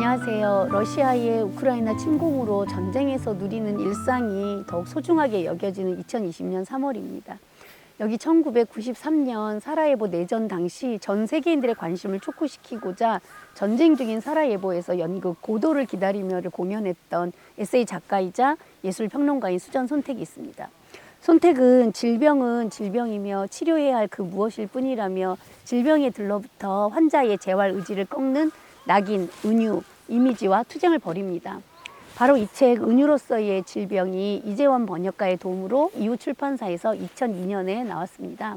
안녕하세요. 러시아의 우크라이나 침공으로 전쟁에서 누리는 일상이 더욱 소중하게 여겨지는 2020년 3월입니다. 여기 1993년 사라예보 내전 당시 전 세계인들의 관심을 촉구시키고자 전쟁 중인 사라예보에서 연극 고도를 기다리며를 공연했던 에세이 작가이자 예술평론가인 수전 손택이 있습니다. 손택은 질병은 질병이며 치료해야 할 그 무엇일 뿐이라며 질병에 들로부터 환자의 재활 의지를 꺾는 낙인, 은유, 이미지와 투쟁을 벌입니다. 바로 이 책 은유로서의 질병이 이재원 번역가의 도움으로 이후 출판사에서 2002년에 나왔습니다.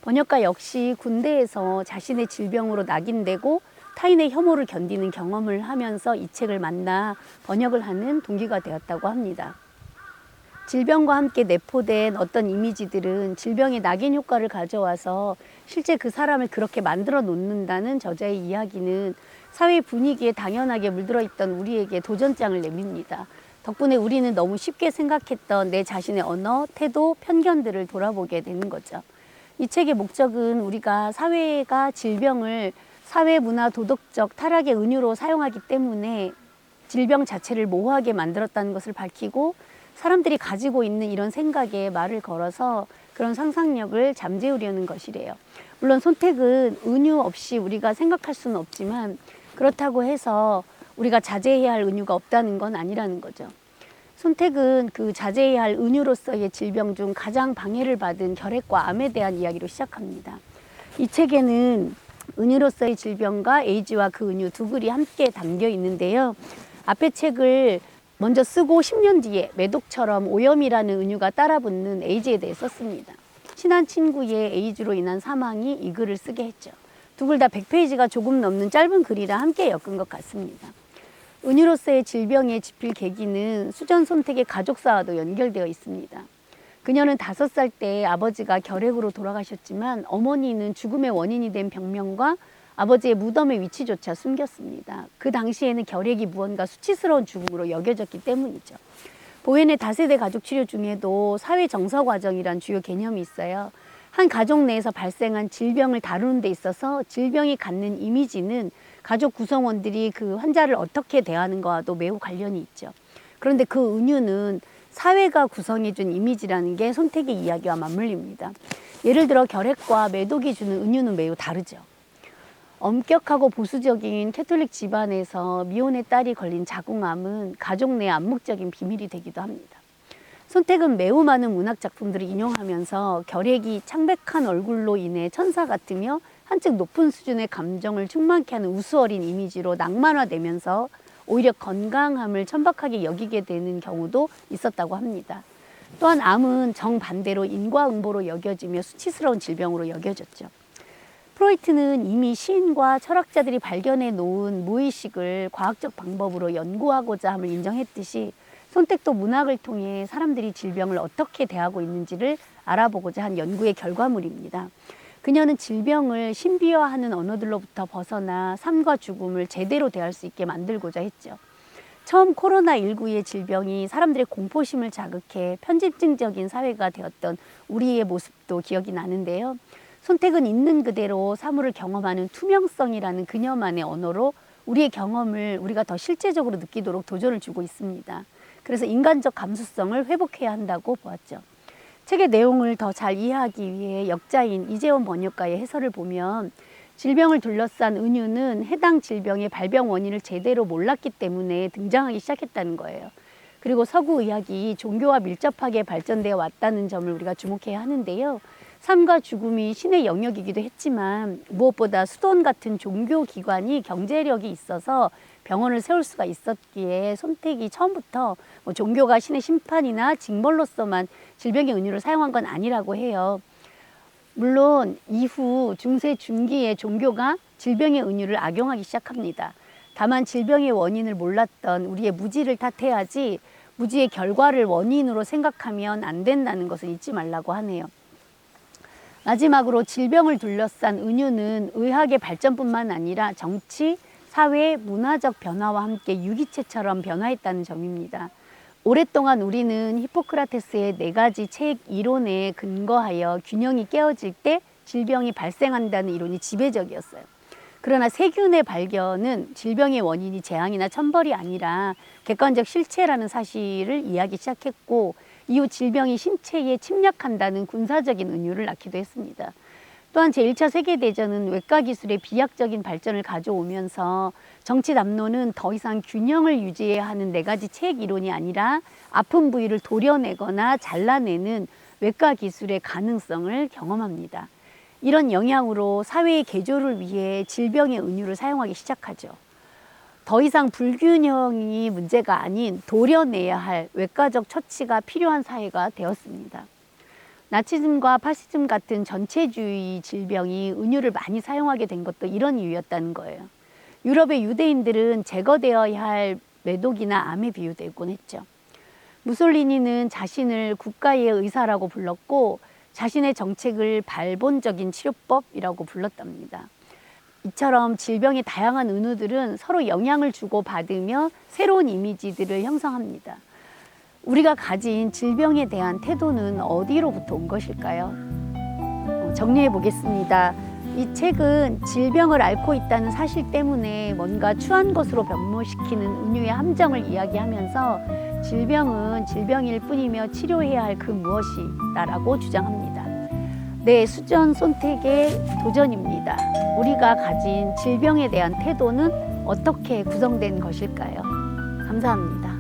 번역가 역시 군대에서 자신의 질병으로 낙인되고 타인의 혐오를 견디는 경험을 하면서 이 책을 만나 번역을 하는 동기가 되었다고 합니다. 질병과 함께 내포된 어떤 이미지들은 질병의 낙인 효과를 가져와서 실제 그 사람을 그렇게 만들어 놓는다는 저자의 이야기는 사회 분위기에 당연하게 물들어 있던 우리에게 도전장을 내밉니다. 덕분에 우리는 너무 쉽게 생각했던 내 자신의 언어, 태도, 편견들을 돌아보게 되는 거죠. 이 책의 목적은 우리가 사회가 질병을 사회, 문화, 도덕적 타락의 은유로 사용하기 때문에 질병 자체를 모호하게 만들었다는 것을 밝히고 사람들이 가지고 있는 이런 생각에 말을 걸어서 그런 상상력을 잠재우려는 것이래요. 물론 손택은 은유 없이 우리가 생각할 수는 없지만 그렇다고 해서 우리가 자제해야 할 은유가 없다는 건 아니라는 거죠. 손택은 그 자제해야 할 은유로서의 질병 중 가장 방해를 받은 결핵과 암에 대한 이야기로 시작합니다. 이 책에는 은유로서의 질병과 에이즈와 그 은유 두 글이 함께 담겨 있는데요. 앞에 책을 먼저 쓰고 10년 뒤에 매독처럼 오염이라는 은유가 따라붙는 에이즈에 대해 썼습니다. 친한 친구의 에이즈로 인한 사망이 이 글을 쓰게 했죠. 두 글 다 100페이지가 조금 넘는 짧은 글이라 함께 엮은 것 같습니다. 은유로서의 질병에 짚일 계기는 수전 손택의 가족사와도 연결되어 있습니다. 그녀는 5살 때 아버지가 결핵으로 돌아가셨지만 어머니는 죽음의 원인이 된 병명과 아버지의 무덤의 위치조차 숨겼습니다. 그 당시에는 결핵이 무언가 수치스러운 죽음으로 여겨졌기 때문이죠. 보헨의 다세대 가족 치료 중에도 사회 정서 과정이란 주요 개념이 있어요. 한 가족 내에서 발생한 질병을 다루는 데 있어서 질병이 갖는 이미지는 가족 구성원들이 그 환자를 어떻게 대하는 것과도 매우 관련이 있죠. 그런데 그 은유는 사회가 구성해준 이미지라는 게 손택의 이야기와 맞물립니다. 예를 들어 결핵과 매독이 주는 은유는 매우 다르죠. 엄격하고 보수적인 캐톨릭 집안에서 미혼의 딸이 걸린 자궁암은 가족 내 암묵적인 비밀이 되기도 합니다. 손택은 매우 많은 문학 작품들을 인용하면서 결핵이 창백한 얼굴로 인해 천사 같으며 한층 높은 수준의 감정을 충만케 하는 우수어린 이미지로 낭만화되면서 오히려 건강함을 천박하게 여기게 되는 경우도 있었다고 합니다. 또한 암은 정반대로 인과응보로 여겨지며 수치스러운 질병으로 여겨졌죠. 프로이트는 이미 시인과 철학자들이 발견해 놓은 무의식을 과학적 방법으로 연구하고자 함을 인정했듯이 손택도 문학을 통해 사람들이 질병을 어떻게 대하고 있는지를 알아보고자 한 연구의 결과물입니다. 그녀는 질병을 신비화하는 언어들로부터 벗어나 삶과 죽음을 제대로 대할 수 있게 만들고자 했죠. 처음 코로나19의 질병이 사람들의 공포심을 자극해 편집증적인 사회가 되었던 우리의 모습도 기억이 나는데요. 손택은 있는 그대로 사물을 경험하는 투명성이라는 그녀만의 언어로 우리의 경험을 우리가 더 실제적으로 느끼도록 도전을 주고 있습니다. 그래서 인간적 감수성을 회복해야 한다고 보았죠. 책의 내용을 더 잘 이해하기 위해 역자인 이재원 번역가의 해설을 보면 질병을 둘러싼 은유는 해당 질병의 발병 원인을 제대로 몰랐기 때문에 등장하기 시작했다는 거예요. 그리고 서구 의학이 종교와 밀접하게 발전되어 왔다는 점을 우리가 주목해야 하는데요. 삶과 죽음이 신의 영역이기도 했지만 무엇보다 수돈 같은 종교 기관이 경제력이 있어서 병원을 세울 수가 있었기에 손택이 처음부터 종교가 신의 심판이나 징벌로서만 질병의 은유를 사용한 건 아니라고 해요. 물론 이후 중세 중기에 종교가 질병의 은유를 악용하기 시작합니다. 다만 질병의 원인을 몰랐던 우리의 무지를 탓해야지 무지의 결과를 원인으로 생각하면 안 된다는 것을 잊지 말라고 하네요. 마지막으로 질병을 둘러싼 은유는 의학의 발전뿐만 아니라 정치, 사회, 문화적 변화와 함께 유기체처럼 변화했다는 점입니다. 오랫동안 우리는 히포크라테스의 4가지 책 이론에 근거하여 균형이 깨어질 때 질병이 발생한다는 이론이 지배적이었어요. 그러나 세균의 발견은 질병의 원인이 재앙이나 천벌이 아니라 객관적 실체라는 사실을 이해하기 시작했고, 이후 질병이 신체에 침략한다는 군사적인 은유를 낳기도 했습니다. 또한 제1차 세계대전은 외과 기술의 비약적인 발전을 가져오면서 정치 담론은 더 이상 균형을 유지해야 하는 4가지 체액 이론이 아니라 아픈 부위를 도려내거나 잘라내는 외과 기술의 가능성을 경험합니다. 이런 영향으로 사회의 개조를 위해 질병의 은유를 사용하기 시작하죠. 더 이상 불균형이 문제가 아닌 도려내야 할 외과적 처치가 필요한 사회가 되었습니다. 나치즘과 파시즘 같은 전체주의 질병이 은유를 많이 사용하게 된 것도 이런 이유였다는 거예요. 유럽의 유대인들은 제거되어야 할 매독이나 암에 비유되곤 했죠. 무솔리니는 자신을 국가의 의사라고 불렀고, 자신의 정책을 발본적인 치료법이라고 불렀답니다. 이처럼 질병의 다양한 은유들은 서로 영향을 주고받으며 새로운 이미지들을 형성합니다. 우리가 가진 질병에 대한 태도는 어디로부터 온 것일까요? 정리해 보겠습니다. 이 책은 질병을 앓고 있다는 사실 때문에 뭔가 추한 것으로 변모시키는 은유의 함정을 이야기하면서 질병은 질병일 뿐이며 치료해야 할 그 무엇이다라고 주장합니다. 네, 수전 손택의 도전입니다. 우리가 가진 질병에 대한 태도는 어떻게 구성된 것일까요? 감사합니다.